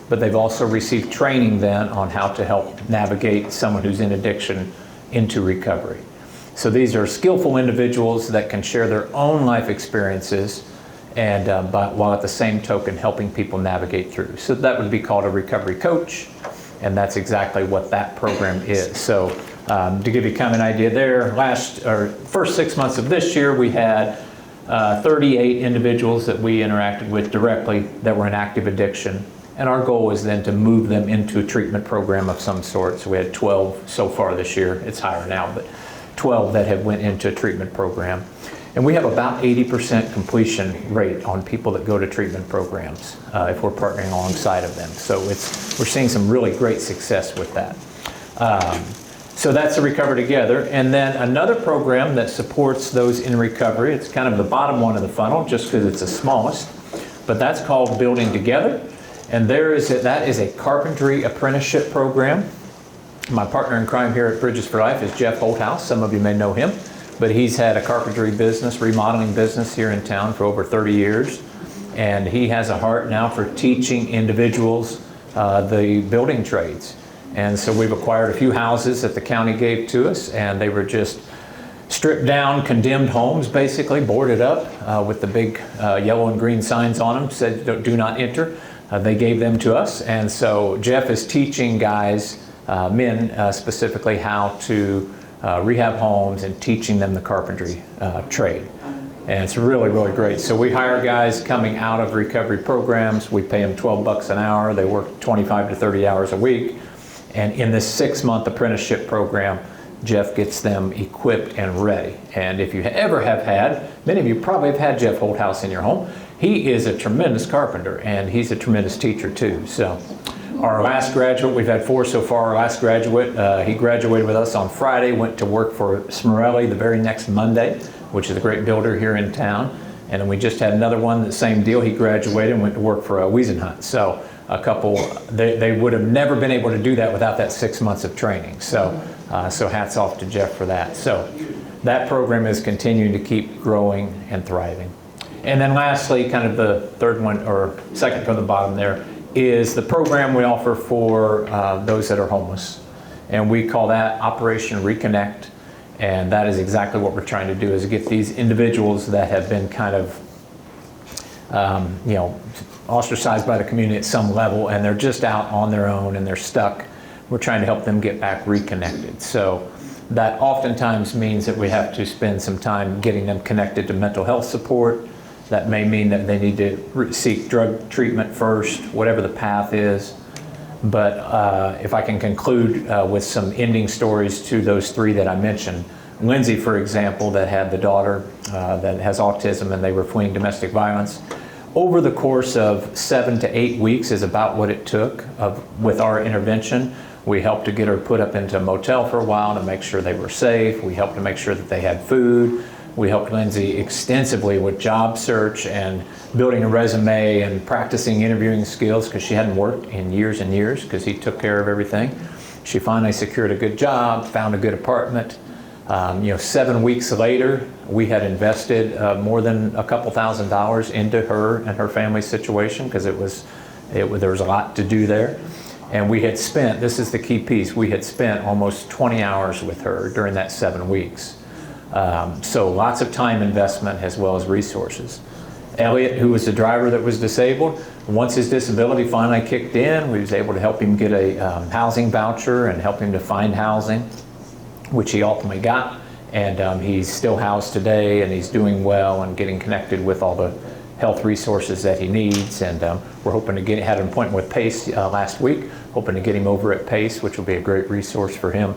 Speaker 6: but they've also received training then on how to help navigate someone who's in addiction into recovery. So these are skillful individuals that can share their own life experiences and while at the same token helping people navigate through. So that would be called a recovery coach, and that's exactly what that program is. So to give you kind of an idea there, first 6 months of this year, we had 38 individuals that we interacted with directly that were in active addiction. And our goal was then to move them into a treatment program of some sort. So we had 12 so far this year. It's higher now, but 12 that have went into a treatment program. And we have about 80% completion rate on people that go to treatment programs if we're partnering alongside of them. So we're seeing some really great success with that. So that's the Recover Together. And then another program that supports those in recovery, it's kind of the bottom one of the funnel just because it's the smallest, but that's called Building Together. And that is a carpentry apprenticeship program. My partner in crime here at Bridges for Life is Jeff Holthouse. Some of you may know him, but he's had a carpentry business, remodeling business here in town for over 30 years. And he has a heart now for teaching individuals the building trades. And so we've acquired a few houses that the county gave to us, and they were just stripped down, condemned homes, basically, boarded up with the big yellow and green signs on them, said do not enter. They gave them to us, and so Jeff is teaching guys, men specifically, how to rehab homes and teaching them the carpentry trade. And it's really, really great. So we hire guys coming out of recovery programs. We pay them $12 an hour. They work 25 to 30 hours a week. And in this 6-month apprenticeship program, Jeff gets them equipped and ready. And if you ever have had, many of you probably have had Jeff Holthouse in your home. He is a tremendous carpenter, and he's a tremendous teacher too. So our last graduate, we've had 4 so far. Our last graduate, he graduated with us on Friday, went to work for Smerelli the very next Monday, which is a great builder here in town. And then we just had another one, the same deal. He graduated and went to work for Wiesenhunt. So a couple, they would have never been able to do that without that 6 months of training. So hats off to Jeff for that. So that program is continuing to keep growing and thriving. And then lastly, kind of the third one, or second from the bottom there, is the program we offer for those that are homeless. And we call that Operation Reconnect. And that is exactly what we're trying to do, is get these individuals that have been kind of, ostracized by the community at some level, and they're just out on their own and they're stuck. We're trying to help them get back reconnected. So that oftentimes means that we have to spend some time getting them connected to mental health support. That may mean that they need to seek drug treatment first, whatever the path is. But if I can conclude with some ending stories to those three that I mentioned. Lindsay, for example, that had the daughter that has autism and they were fleeing domestic violence. Over the course of 7 to 8 weeks is about what it took with our intervention. We helped to get her put up into a motel for a while to make sure they were safe. We helped to make sure that they had food. We helped Lindsay extensively with job search and building a resume and practicing interviewing skills, because she hadn't worked in years and years because he took care of everything. She finally secured a good job, found a good apartment. 7 weeks later, we had invested more than a couple $1,000s into her and her family's situation, because there was a lot to do there. And we had spent, this is the key piece, we had spent almost 20 hours with her during that 7 weeks. So lots of time investment as well as resources. Elliot, who was the driver that was disabled, once his disability finally kicked in, we was able to help him get a housing voucher and help him to find housing, which he ultimately got. And he's still housed today, and he's doing well and getting connected with all the health resources that he needs. And we're hoping to had an appointment with PACE last week, hoping to get him over at PACE, which will be a great resource for him.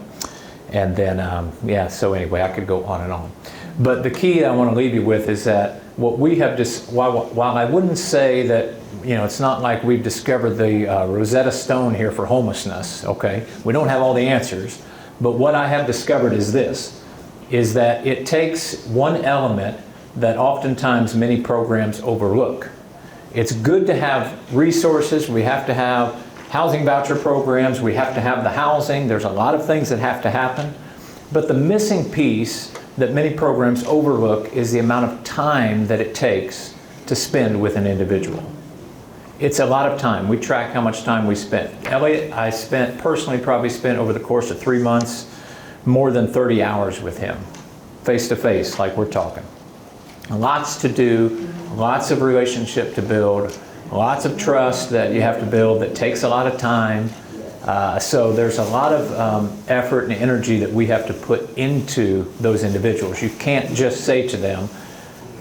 Speaker 6: And then, so anyway, I could go on and on. But the key I want to leave you with is that what we have just, while I wouldn't say that, it's not like we've discovered the Rosetta Stone here for homelessness, okay? We don't have all the answers. But what I have discovered is this, is that it takes one element that oftentimes many programs overlook. It's good to have resources. We have to have housing voucher programs. We have to have the housing. There's a lot of things that have to happen. But the missing piece that many programs overlook is the amount of time that it takes to spend with an individual. It's a lot of time. We track how much time we spent. Elliot, I personally probably spent over the course of 3 months more than 30 hours with him, face to face, like we're talking. Lots to do, lots of relationship to build, lots of trust that you have to build that takes a lot of time. So there's a lot of effort and energy that we have to put into those individuals. You can't just say to them,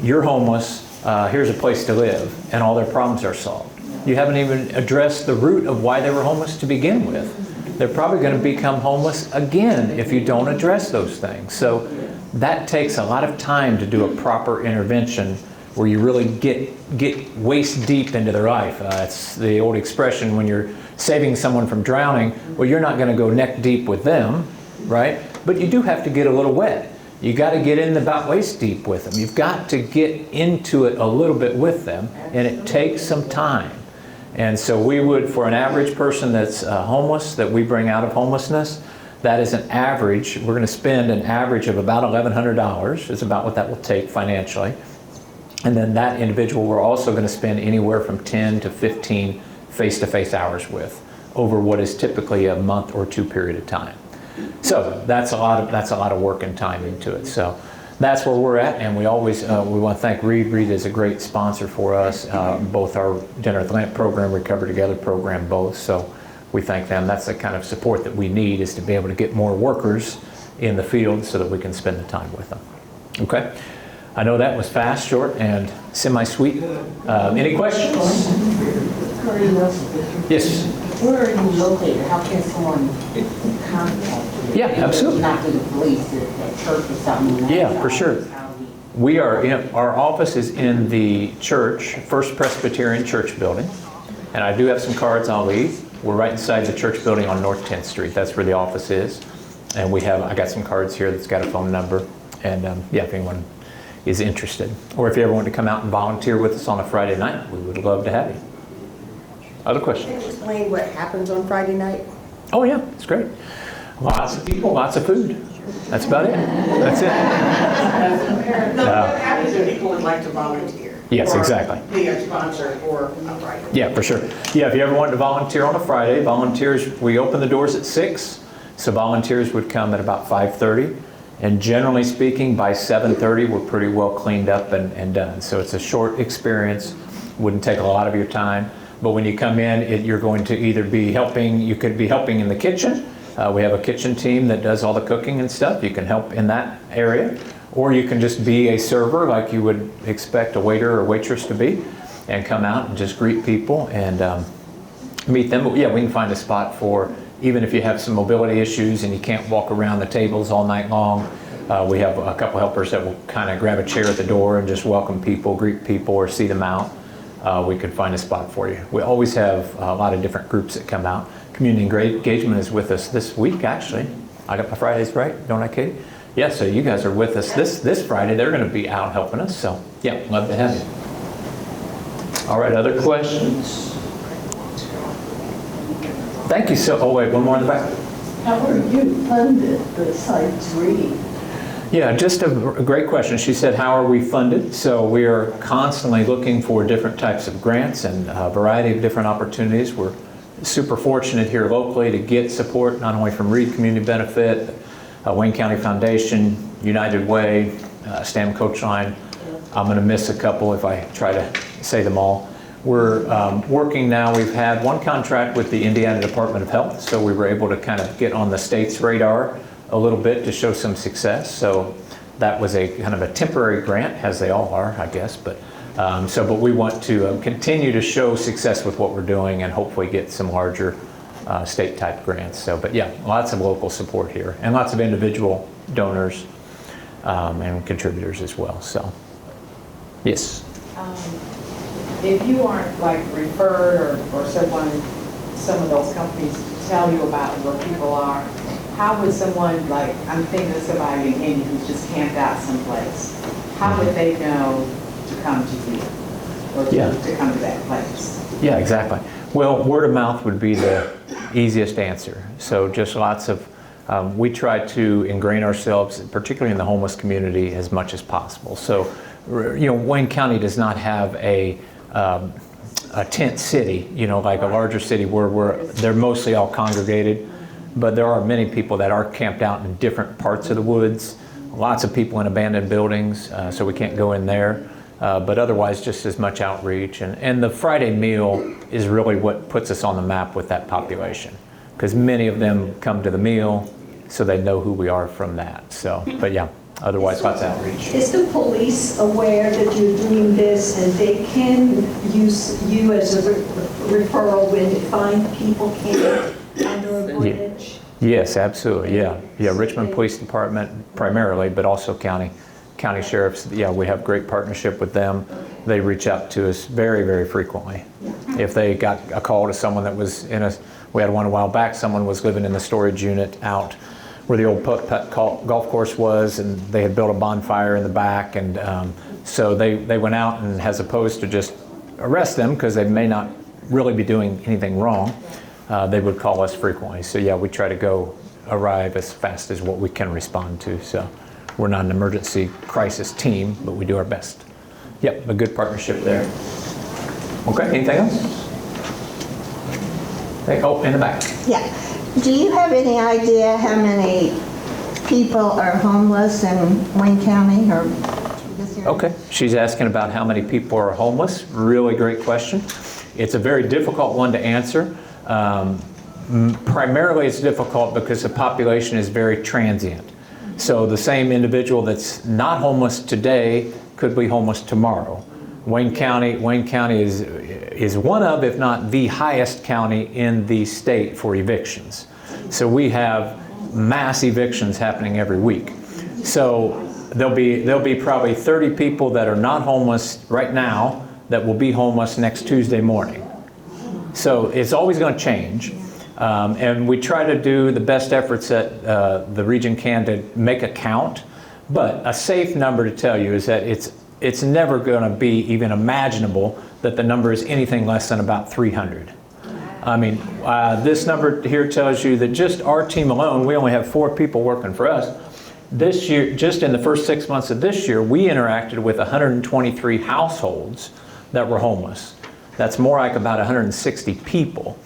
Speaker 6: you're homeless, here's a place to live, and all their problems are solved. You haven't even addressed the root of why they were homeless to begin with. They're probably going to become homeless again if you don't address those things. So that takes a lot of time to do a proper intervention where you really get waist deep into their life. It's the old expression, when you're saving someone from drowning, well, you're not going to go neck deep with them, right? But you do have to get a little wet. You got to get in about waist deep with them. You've got to get into it a little bit with them, and it takes some time. And so we would, for an average person that's homeless, that we bring out of homelessness, that is an average. We're going to spend an average of about $1,100. Is about what that will take financially. And then that individual we're also going to spend anywhere from 10 to 15 face-to-face hours with over what is typically a month or two period of time. So that's a lot of work and time into it. So that's where we're at, and we always we want to thank Reid. Reid is a great sponsor for us, both our Dinner at the Lamp program, Recover Together program, both. So we thank them. That's the kind of support that we need, is to be able to get more workers in the field so that we can spend the time with them. Okay. I know that was fast, short, and semi-sweet. Any questions? Yes.
Speaker 7: Where are you located? How can someone contact you?
Speaker 6: Yeah, absolutely.
Speaker 7: Not to the police at church or something.
Speaker 6: Yeah, for sure. We are our office is in the church, First Presbyterian Church building, and I do have some cards I'll leave. We're right inside the church building on North 10th Street. That's where the office is, and I got some cards here that's got a phone number, and if anyone is interested, or if you ever want to come out and volunteer with us on a Friday night, we would love to have you. Other questions?
Speaker 8: Can you explain what happens on Friday night?
Speaker 6: Oh yeah, it's great. Lots of people, lots of food. That's about it. That's it.
Speaker 8: No, what happens if people would like to volunteer?
Speaker 6: Yes,
Speaker 1: or
Speaker 6: exactly.
Speaker 1: be a sponsor for a Friday.
Speaker 6: Yeah, for sure. Yeah, if you ever wanted to volunteer on a Friday, we open the doors at 6, so volunteers would come at about 5:30. And generally speaking, by 7:30, we're pretty well cleaned up and done. So it's a short experience, wouldn't take a lot of your time. But when you come in, you're going to either be helping, you could be helping in the kitchen. We have a kitchen team that does all the cooking and stuff. You can help in that area. Or you can just be a server like you would expect a waiter or waitress to be and come out and just greet people and meet them. But yeah, we can find a spot for, even if you have some mobility issues and you can't walk around the tables all night long, we have a couple helpers that will kind of grab a chair at the door and just welcome people, greet people, or see them out. We could find a spot for you. We always have a lot of different groups that come out. Community engagement is with us this week, actually. I got my Fridays right, don't I, Katie? Yeah, so you guys are with us this Friday. They're going to be out helping us, so yeah, love to have you. All right, other questions? Thank you oh wait, one more in the back.
Speaker 3: How are you funded besides Reid?
Speaker 6: Yeah, just a great question. She said, how are we funded? So we are constantly looking for different types of grants and a variety of different opportunities. We're super fortunate here locally to get support not only from Reid Community Benefit, Wayne County Foundation, United Way, STEM Coach Line. I'm going to miss a couple if I try to say them all. We're working now, we've had one contract with the Indiana Department of Health, so we were able to kind of get on the state's radar a little bit to show some success. So that was a kind of a temporary grant, as they all are, I guess. But we want to continue to show success with what we're doing and hopefully get some larger state type grants. So, but yeah, lots of local support here and lots of individual donors and contributors as well. So, yes.
Speaker 4: If you aren't like referred or someone, some of those companies tell you about where people are, how would someone, like, I'm thinking of somebody in India who's just camped out someplace, how would they know to come to you or to come to that place?
Speaker 6: Yeah, exactly. Well, word of mouth would be the easiest answer. So just lots of, we try to ingrain ourselves, particularly in the homeless community, as much as possible. So, you know, Wayne County does not have a tent city, you know, like a larger city where they're mostly all congregated, but there are many people that are camped out in different parts of the woods. Lots of people in abandoned buildings, so we can't go in there. But otherwise, just as much outreach. And the Friday meal is really what puts us on the map with that population, because many of them come to the meal, so they know who we are from that. So, but yeah, otherwise, lots of outreach.
Speaker 3: Is the police aware that you're doing this and they can use you as a referral when they find people camped under a bridge?
Speaker 6: Yes, absolutely. Yeah, Richmond Police Department primarily, but also county sheriffs. Yeah, we have great partnership with them. They reach out to us very, very frequently. If they got a call to someone that was we had one a while back, someone was living in the storage unit out where the old putt golf course was, and they had built a bonfire in the back, and so they went out, and as opposed to just arrest them, because they may not really be doing anything wrong, they would call us frequently. So yeah, we try to arrive as fast as what we can respond to. So we're not an emergency crisis team, but we do our best. Yep, a good partnership there. Okay, anything else? Hey, oh, in the back.
Speaker 9: Yeah. Do you have any idea how many people are homeless in Wayne County or this area?
Speaker 6: Okay, she's asking about how many people are homeless. Really great question. It's a very difficult one to answer. Primarily it's difficult because the population is very transient. So the same individual that's not homeless today could be homeless tomorrow. Wayne County is one of, if not the highest county in the state for evictions. So we have mass evictions happening every week. So there'll be probably 30 people that are not homeless right now that will be homeless next Tuesday morning. So it's always going to change. And we try to do the best efforts that the region can to make a count. But a safe number to tell you is that it's never going to be even imaginable that the number is anything less than about 300. I mean, this number here tells you that just our team alone, we only have 4 people working for us, This year, just in the first 6 months of this year, we interacted with 123 households that were homeless. That's more like about 160 people.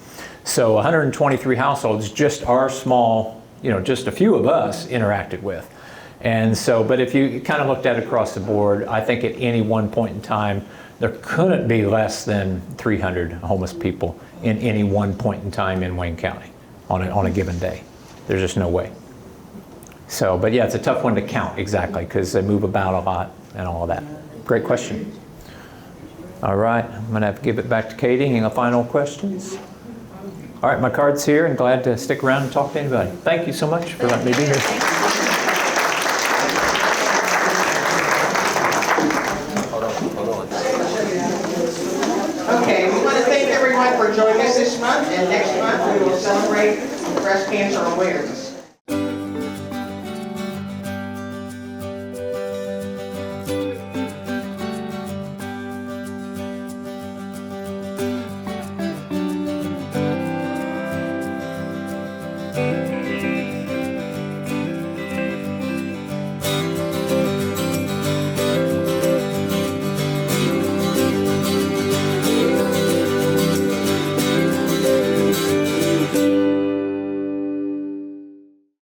Speaker 6: So 123 households, just our small, just a few of us interacted with. And so, but if you kind of looked at it across the board, I think at any one point in time, there couldn't be less than 300 homeless people in any one point in time in Wayne County on a given day. There's just no way. So, but yeah, it's a tough one to count exactly because they move about a lot and all of that. Great question. All right, I'm going to have to give it back to Katie. Any final questions? All right, my card's here and glad to stick around and talk to anybody. Thank you so much for letting me be here.
Speaker 1: Okay, we want to thank everyone for joining us this month, and next month we will celebrate Breast Cancer Awareness.